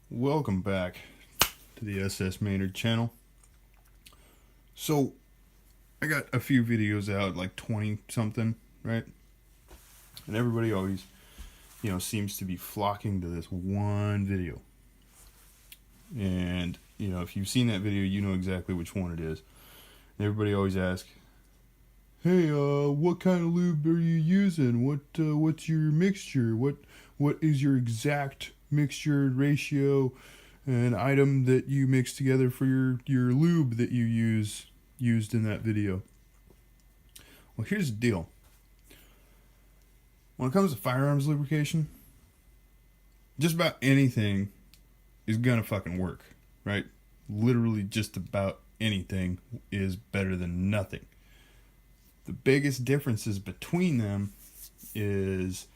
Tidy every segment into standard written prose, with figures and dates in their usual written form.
Welcome back to the SS Maynerd channel. So, I got a few videos out, like 20 something, right? And everybody always, seems to be flocking to this one video. And, if you've seen that video, you know exactly which one it is. And everybody always asks, hey, what kind of lube are you using? What's your mixture? What is your exact mixture ratio and item that you mix together for your lube that you used in that video? Well, here's the deal. When it comes to firearms lubrication, just about anything is gonna fucking work, right? Literally just about anything is better than nothing. The biggest differences between them is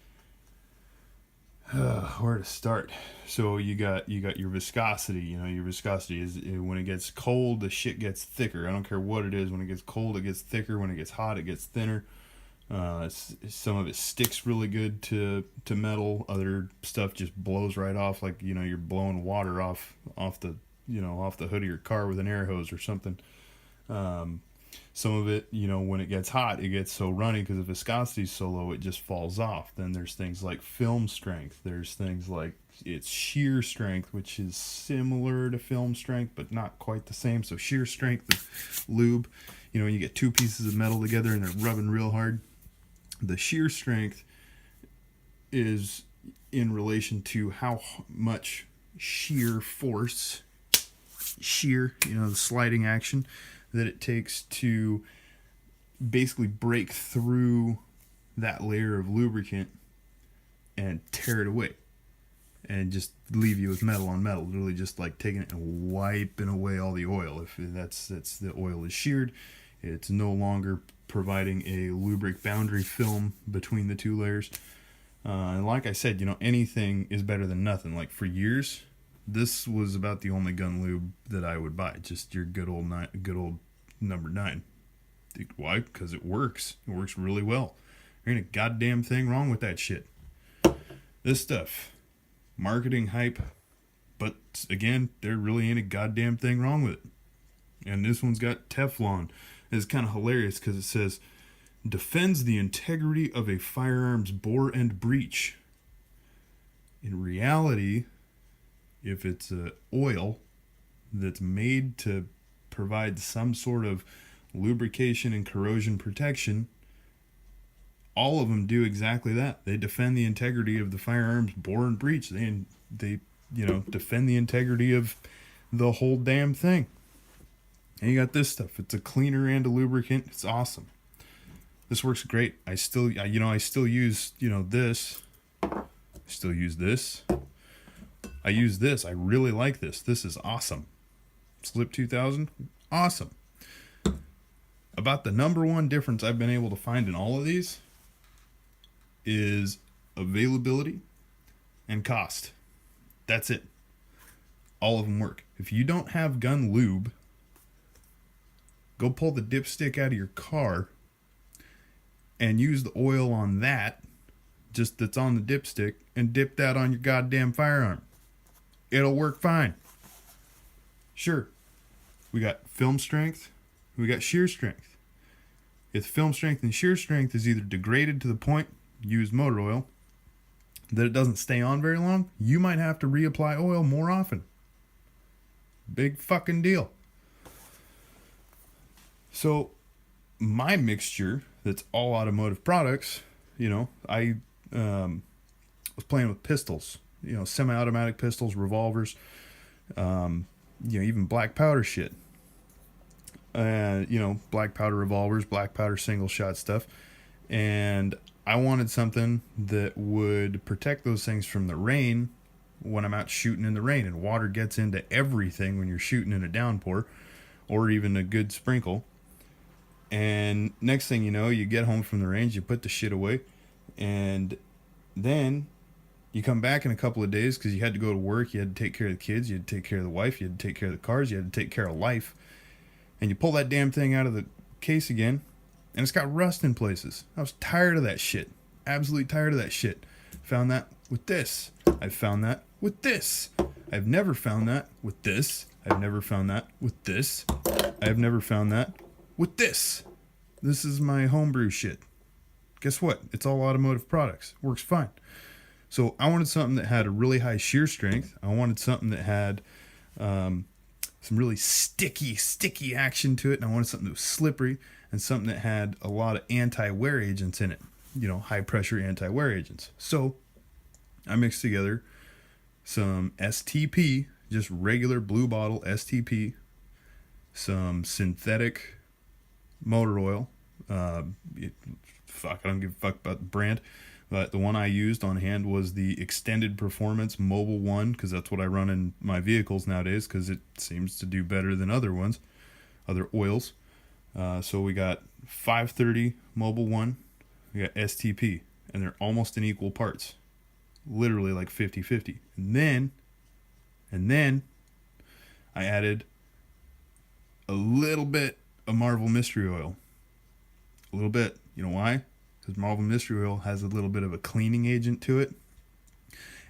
where to start. So you got your viscosity. Your viscosity is when it gets cold, the shit gets thicker. I don't care what it is. When it gets cold, it gets thicker. When it gets hot, it gets thinner. Some of it sticks really good to metal. Other stuff just blows right off, like you're blowing water off the hood of your car with an air hose or something. Some of it, when it gets hot, it gets so runny because the viscosity is so low, it just falls off. Then there's things like film strength. There's things like its shear strength, which is similar to film strength, but not quite the same. So shear strength of lube, you get two pieces of metal together and they're rubbing real hard. The shear strength is in relation to how much shear force, the sliding action, that it takes to basically break through that layer of lubricant and tear it away and just leave you with metal on metal, literally just like taking it and wiping away all the oil. If that's the oil is sheared, it's no longer providing a lubric boundary film between the two layers. And like I said, anything is better than nothing. Like for years, this was about the only gun lube that I would buy. Just your good old number 9. Why? Because it works. It works really well. There ain't a goddamn thing wrong with that shit. This stuff, marketing hype, but again, there really ain't a goddamn thing wrong with it. And this one's got Teflon. It's kind of hilarious because it says, defends the integrity of a firearm's bore and breech. In reality, if it's oil that's made to provide some sort of lubrication and corrosion protection, all of them do exactly that. They defend the integrity of the firearm's bore and breech. They defend the integrity of the whole damn thing. And you got this stuff. It's a cleaner and a lubricant. It's awesome. This works great. I still use, this. I still use this. I use this. I really like this. This is awesome. Slip 2000, awesome. About the number one difference I've been able to find in all of these is availability and cost. That's it. All of them work. If you don't have gun lube, go pull the dipstick out of your car and use the oil on that, just that's on the dipstick, and dip that on your goddamn firearm. It'll work fine. Sure, we got film strength, we got shear strength. If film strength and shear strength is either degraded to the point, use motor oil, that it doesn't stay on very long, you might have to reapply oil more often. Big fucking deal. So, my mixture that's all automotive products, I was playing with pistols, semi-automatic pistols, revolvers, even black powder shit. Black powder revolvers, black powder single shot stuff. And I wanted something that would protect those things from the rain when I'm out shooting in the rain. And water gets into everything when you're shooting in a downpour or even a good sprinkle. And next thing you know, you get home from the range, you put the shit away, and then you come back in a couple of days because you had to go to work, you had to take care of the kids, you had to take care of the wife, you had to take care of the cars, you had to take care of life, and you pull that damn thing out of the case again, and it's got rust in places. I was tired of that shit. Absolutely tired of that shit. Found that with this. I've found that with this. I've never found that with this. I've never found that with this. I've never found that with this. This is my homebrew shit. Guess what? It's all automotive products. Works fine. So I wanted something that had a really high shear strength. I wanted something that had some really sticky action to it. And I wanted something that was slippery and something that had a lot of anti-wear agents in it. You know, high pressure anti-wear agents. So I mixed together some STP, just regular blue bottle STP, some synthetic motor oil. I don't give a fuck about the brand. But the one I used on hand was the Extended Performance Mobile 1, because that's what I run in my vehicles nowadays, because it seems to do better than other ones, other oils. So we got 530 Mobile 1, we got STP, and they're almost in equal parts. Literally like 50-50. And then I added a little bit of Marvel Mystery Oil. A little bit. You know why? Because Marvel Mystery Oil has a little bit of a cleaning agent to it.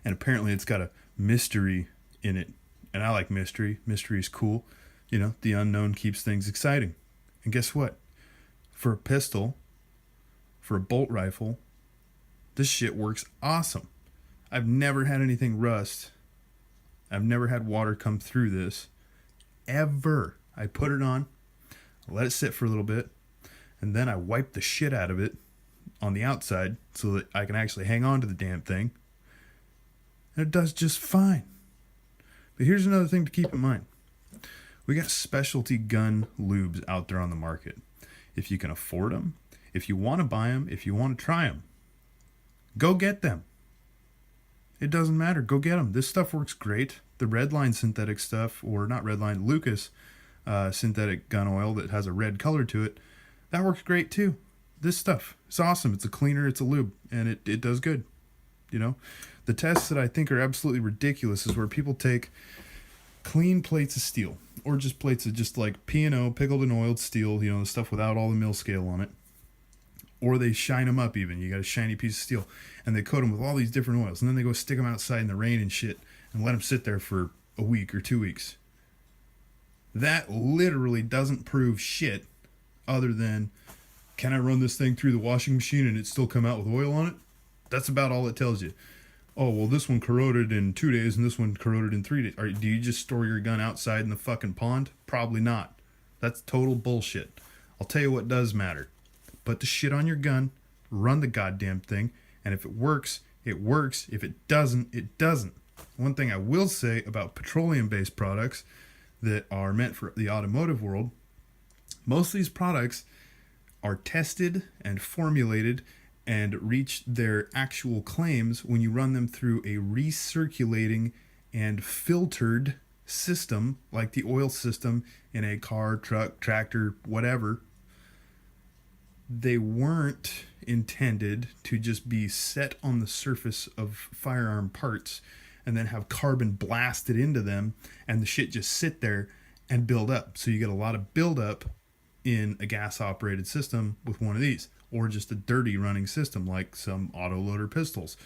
And apparently it's got a mystery in it. And I like mystery. Mystery is cool. You know, the unknown keeps things exciting. And guess what? For a pistol, for a bolt rifle, this shit works awesome. I've never had anything rust. I've never had water come through this. Ever. I put it on, let it sit for a little bit, and then I wipe the shit out of it on the outside so that I can actually hang on to the damn thing. And it does just fine. But here's another thing to keep in mind. We got specialty gun lubes out there on the market. If you can afford them, if you want to buy them, if you want to try them, go get them. It doesn't matter. Go get them. This stuff works great. The Redline synthetic stuff, or not Redline, Lucas synthetic gun oil that has a red color to it, that works great too. This stuff, it's awesome. It's a cleaner, it's a lube, and it does good. You know, the tests that I think are absolutely ridiculous is where people take clean plates of steel, or just plates of just like P&O, pickled and oiled steel, you know, the stuff without all the mill scale on it. Or they shine them up even. You got a shiny piece of steel. And they coat them with all these different oils. And then they go stick them outside in the rain and shit and let them sit there for a week or 2 weeks. That literally doesn't prove shit other than, can I run this thing through the washing machine and it still come out with oil on it? That's about all it tells you. Oh, well, this one corroded in 2 days and this one corroded in 3 days. Do you just store your gun outside in the fucking pond? Probably not. That's total bullshit. I'll tell you what does matter. Put the shit on your gun, run the goddamn thing, and if it works, it works. If it doesn't, it doesn't. One thing I will say about petroleum-based products that are meant for the automotive world, most of these products are tested and formulated and reach their actual claims when you run them through a recirculating and filtered system, like the oil system in a car, truck, tractor, whatever. They weren't intended to just be set on the surface of firearm parts and then have carbon blasted into them and the shit just sit there and build up. So you get a lot of buildup in a gas-operated system with one of these, or just a dirty running system like some autoloader pistols.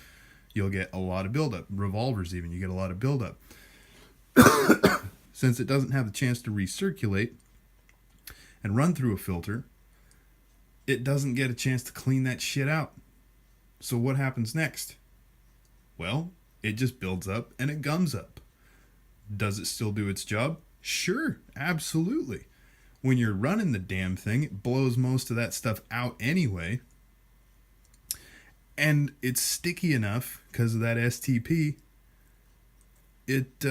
You'll get a lot of buildup. Revolvers even, you get a lot of buildup. Since it doesn't have the chance to recirculate and run through a filter, it doesn't get a chance to clean that shit out. So what happens next? Well, it just builds up and it gums up. Does it still do its job? Sure, absolutely. When you're running the damn thing, it blows most of that stuff out anyway. And it's sticky enough because of that STP. It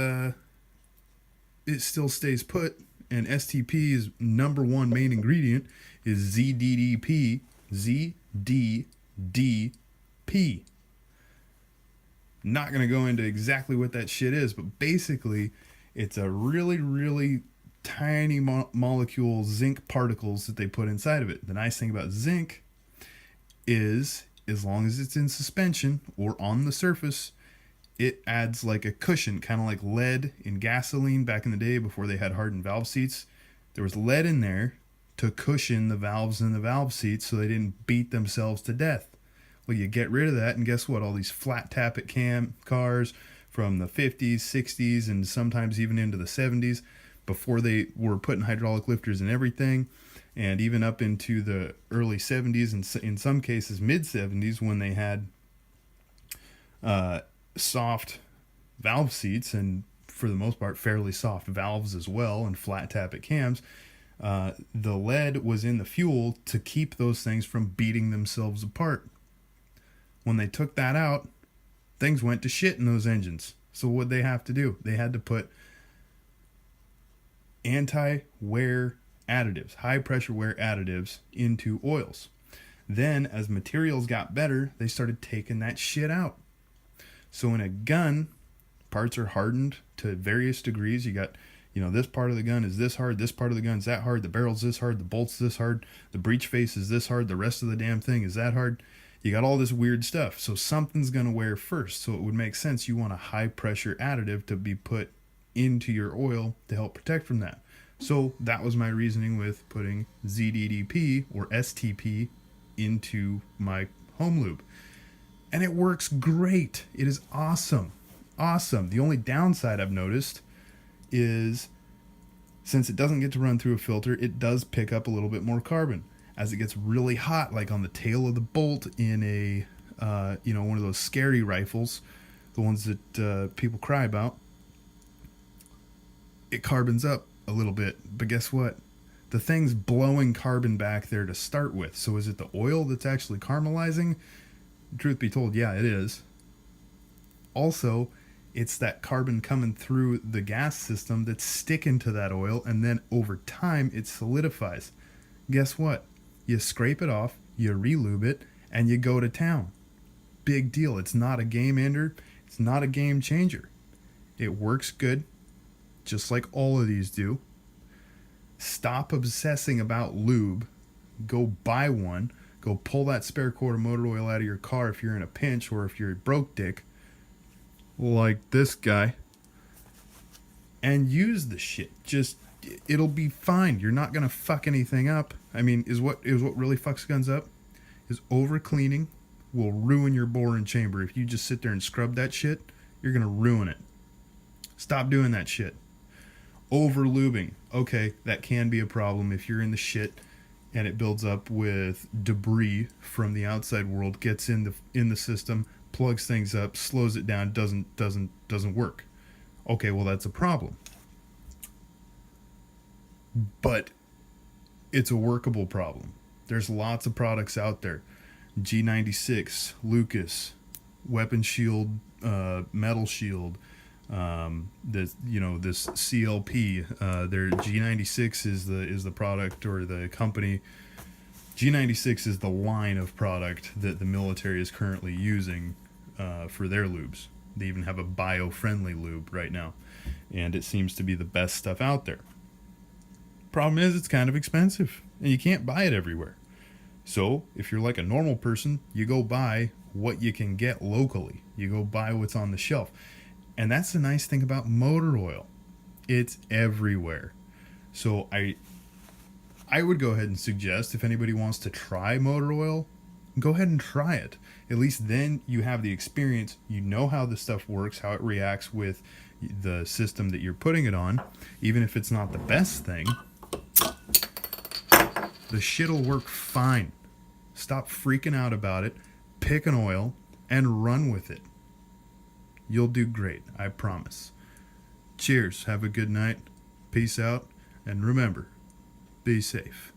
still stays put. And STP's number one main ingredient is ZDDP. ZDDP. Not going to go into exactly what that shit is, but basically it's a really, really tiny molecule zinc particles that they put inside of it. The nice thing about zinc is, as long as it's in suspension or on the surface, it adds like a cushion, kind of like lead in gasoline back in the day before they had hardened valve seats. There was lead in there to cushion the valves in the valve seats so they didn't beat themselves to death. Well, you get rid of that, and guess what? All these flat tappet cam cars from the 50s, 60s, and sometimes even into the 70s, before they were putting hydraulic lifters in everything, and even up into the early 70s and in some cases mid 70s, when they had soft valve seats, and for the most part fairly soft valves as well, and flat tappet cams. The lead was in the fuel to keep those things from beating themselves apart. When they took that out, things went to shit in those engines. So what'd they have to do? They had to put anti-wear additives, high pressure wear additives into oils. Then as materials got better, they started taking that shit out. So in a gun, parts are hardened to various degrees. You got, this part of the gun is this hard, this part of the gun is that hard, the barrel's this hard, the bolt's this hard, the breech face is this hard, the rest of the damn thing is that hard. You got all this weird stuff. So something's going to wear first. So it would make sense you want a high pressure additive to be put into your oil to help protect from that. So that was my reasoning with putting ZDDP or STP into my home lube. And it works great. It is awesome. Awesome. The only downside I've noticed is, since it doesn't get to run through a filter, it does pick up a little bit more carbon. As it gets really hot, like on the tail of the bolt in a, one of those scary rifles, the ones that people cry about, it carbons up a little bit. But guess what? The thing's blowing carbon back there to start with. So is it the oil that's actually caramelizing? Truth be told, yeah, it is. Also, it's that carbon coming through the gas system that's sticking to that oil, and then over time it solidifies. Guess what? You scrape it off, you re-lube it, and you go to town. Big deal. It's not a game ender. It's not a game changer. It works good, just like all of these do. Stop obsessing about lube. Go buy one. Go pull that spare quart of motor oil out of your car if you're in a pinch, or if you're a broke dick, like this guy, and use the shit. It'll be fine. You're not gonna fuck anything up. I mean, is what really fucks guns up is over cleaning will ruin your bore and chamber. If you just sit there and scrub that shit, you're gonna ruin it. Stop doing that shit. Over lubing, okay, that can be a problem if you're in the shit and it builds up with debris from the outside world, gets in the system, plugs things up, slows it down, doesn't work. Okay, well, that's a problem. But it's a workable problem. There's lots of products out there. G96, Lucas, Weapon Shield, Metal Shield, this CLP, their G96 is the product, or the company. G96 is the line of product that the military is currently using for their lubes. They even have a bio-friendly lube right now, and it seems to be the best stuff out there. Problem is, it's kind of expensive, and you can't buy it everywhere. So if you're like a normal person, you go buy what you can get locally. You go buy what's on the shelf. And that's the nice thing about motor oil. It's everywhere. So I would go ahead and suggest, if anybody wants to try motor oil, go ahead and try it. At least then you have the experience. You know how the stuff works, how it reacts with the system that you're putting it on. Even if it's not the best thing, the shit'll work fine. Stop freaking out about it. Pick an oil and run with it. You'll do great, I promise. Cheers. Have a good night. Peace out. And remember, be safe.